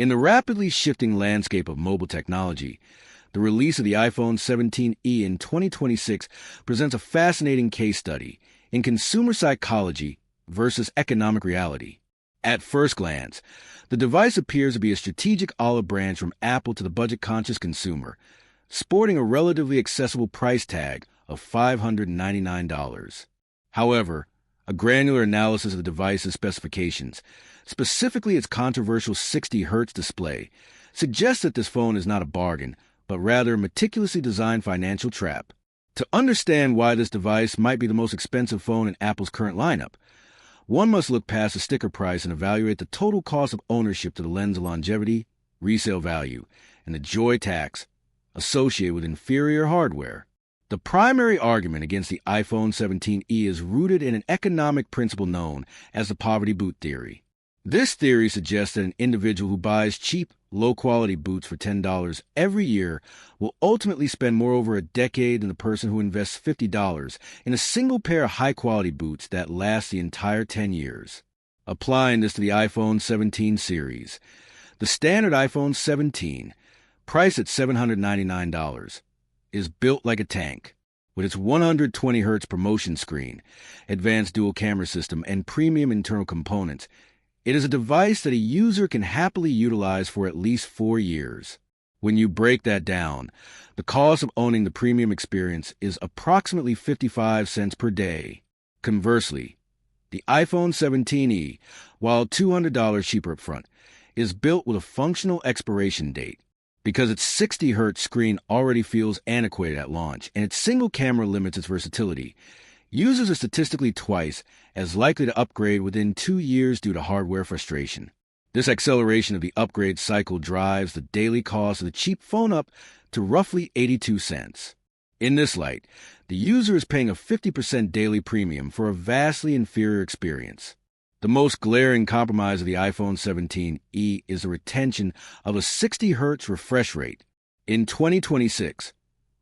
In the rapidly shifting landscape of mobile technology, the release of the iPhone 17e in 2026 presents a fascinating case study in consumer psychology versus economic reality. At first glance, the device appears to be a strategic olive branch from Apple to the budget-conscious consumer, sporting a relatively accessible price tag of $599. However, a granular analysis of the device's specifications, specifically its controversial 60 Hz display, suggests that this phone is not a bargain, but rather a meticulously designed financial trap. To understand why this device might be the most expensive phone in Apple's current lineup, one must look past the sticker price and evaluate the total cost of ownership through the lens of longevity, resale value, and the joy tax associated with inferior hardware. The primary argument against the iPhone 17e is rooted in an economic principle known as the poverty boot theory. This theory suggests that an individual who buys cheap, low-quality boots for $10 every year will ultimately spend more over a decade than the person who invests $50 in a single pair of high-quality boots that last the entire 10 years. Applying this to the iPhone 17 series, the standard iPhone 17, priced at $799, is built like a tank. With its 120 Hz promotion screen, advanced dual camera system, and premium internal components, it is a device that a user can happily utilize for at least 4 years. When you break that down, the cost of owning the premium experience is approximately 55 cents per day. Conversely, the iPhone 17e, while $200 cheaper up front, is built with a functional expiration date. Because its 60 Hz screen already feels antiquated at launch and its single camera limits its versatility, users are statistically twice as likely to upgrade within 2 years due to hardware frustration. This acceleration of the upgrade cycle drives the daily cost of the cheap phone up to roughly 82 cents. In this light, the user is paying a 50% daily premium for a vastly inferior experience. The most glaring compromise of the iPhone 17e is the retention of a 60 Hz refresh rate. In 2026,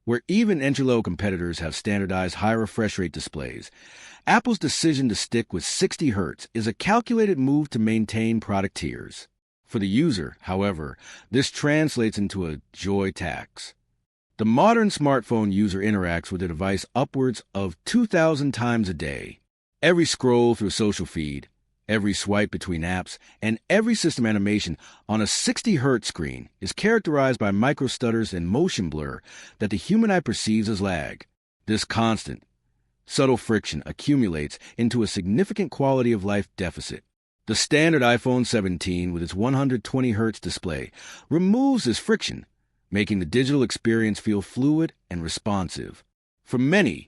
where even entry-level competitors have standardized high refresh rate displays, Apple's decision to stick with 60 Hz is a calculated move to maintain product tiers. For the user, however, this translates into a joy tax. The modern smartphone user interacts with the device upwards of 2,000 times a day. Every scroll through a social feed, every swipe between apps, and every system animation on a 60 Hz screen is characterized by microstutters and motion blur that the human eye perceives as lag. This constant, subtle friction accumulates into a significant quality of life deficit. The standard iPhone 17 with its 120 Hz display removes this friction, making the digital experience feel fluid and responsive. For many,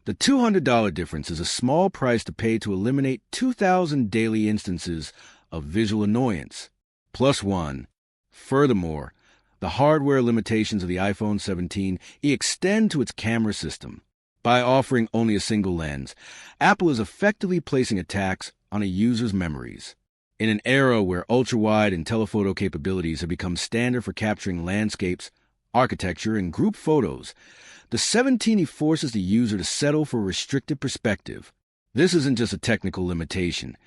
the $200 difference is a small price to pay to eliminate 2,000 daily instances of visual annoyance. Plus one. Furthermore, the hardware limitations of the iPhone 17e extend to its camera system. By offering only a single lens, Apple is effectively placing a tax on a user's memories. In an era where ultra-wide and telephoto capabilities have become standard for capturing landscapes, architecture, and group photos, the 17e forces the user to settle for a restricted perspective. This isn't just a technical limitation.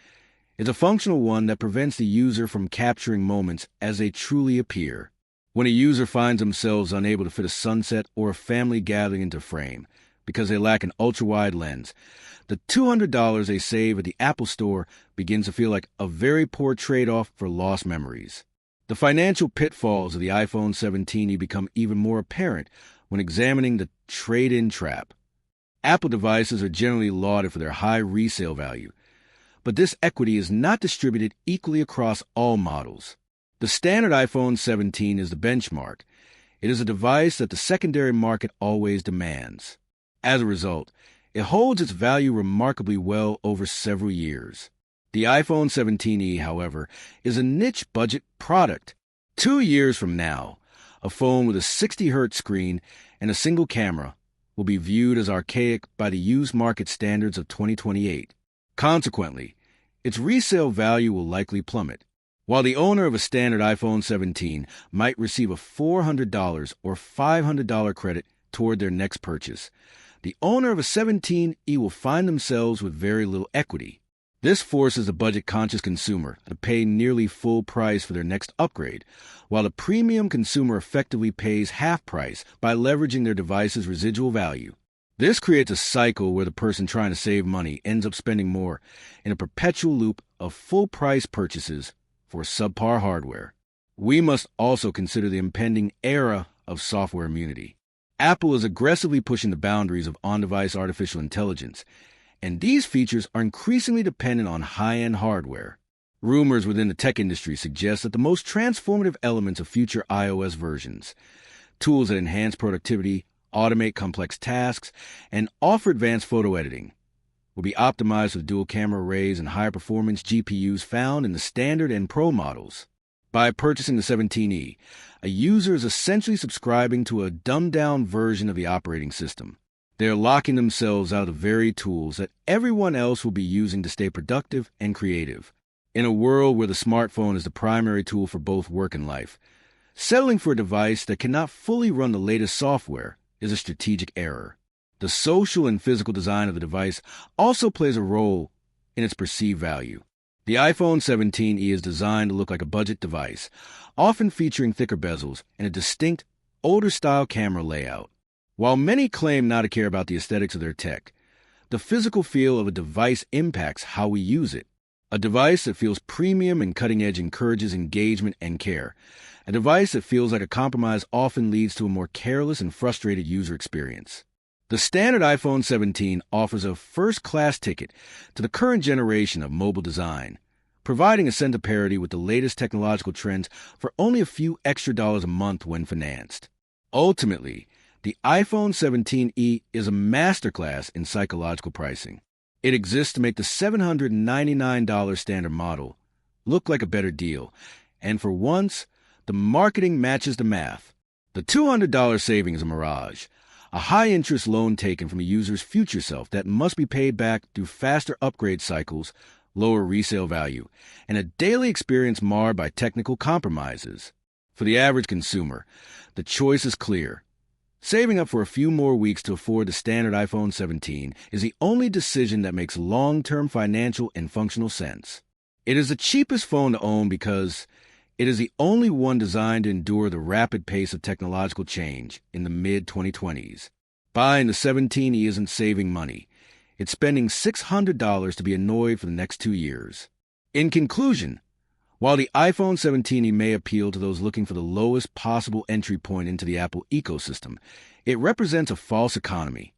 It's a functional one that prevents the user from capturing moments as they truly appear. When a user finds themselves unable to fit a sunset or a family gathering into frame because they lack an ultra-wide lens, the $200 they save at the Apple Store begins to feel like a very poor trade-off for lost memories. The financial pitfalls of the iPhone 17e become even more apparent when examining the trade-in trap. Apple devices are generally lauded for their high resale value, but this equity is not distributed equally across all models. The standard iPhone 17 is the benchmark. It is a device that the secondary market always demands. As a result, it holds its value remarkably well over several years. The iPhone 17e, however, is a niche budget product. 2 years from now, a phone with a 60 Hz screen and a single camera will be viewed as archaic by the used market standards of 2028. Consequently, its resale value will likely plummet. While the owner of a standard iPhone 17 might receive a $400 or $500 credit toward their next purchase, the owner of a 17e will find themselves with very little equity. This forces the budget-conscious consumer to pay nearly full price for their next upgrade, while the premium consumer effectively pays half price by leveraging their device's residual value. This creates a cycle where the person trying to save money ends up spending more in a perpetual loop of full-price purchases for subpar hardware. We must also consider the impending era of software immunity. Apple is aggressively pushing the boundaries of on-device artificial intelligence, and these features are increasingly dependent on high-end hardware. Rumors within the tech industry suggest that the most transformative elements of future iOS versions, tools that enhance productivity, automate complex tasks, and offer advanced photo editing, will be optimized with dual camera arrays and higher-performance GPUs found in the standard and Pro models. By purchasing the 17E, a user is essentially subscribing to a dumbed-down version of the operating system. They are locking themselves out of the very tools that everyone else will be using to stay productive and creative. In a world where the smartphone is the primary tool for both work and life, settling for a device that cannot fully run the latest software is a strategic error. The social and physical design of the device also plays a role in its perceived value. The iPhone 17e is designed to look like a budget device, often featuring thicker bezels and a distinct, older-style camera layout. While many claim not to care about the aesthetics of their tech, the physical feel of a device impacts how we use it. A device that feels premium and cutting-edge encourages engagement and care. A device that feels like a compromise often leads to a more careless and frustrated user experience. The standard iPhone 17 offers a first-class ticket to the current generation of mobile design, providing a sense of parity with the latest technological trends for only a few extra dollars a month when financed. Ultimately, the iPhone 17e is a masterclass in psychological pricing. It exists to make the $799 standard model look like a better deal, and for once, the marketing matches the math. The $200 saving is a mirage, a high-interest loan taken from a user's future self that must be paid back through faster upgrade cycles, lower resale value, and a daily experience marred by technical compromises. For the average consumer, the choice is clear. Saving up for a few more weeks to afford the standard iPhone 17 is the only decision that makes long-term financial and functional sense. It is the cheapest phone to own because it is the only one designed to endure the rapid pace of technological change in the mid-2020s. Buying the 17e isn't saving money. It's spending $600 to be annoyed for the next 2 years. In conclusion, while the iPhone 17e may appeal to those looking for the lowest possible entry point into the Apple ecosystem, it represents a false economy.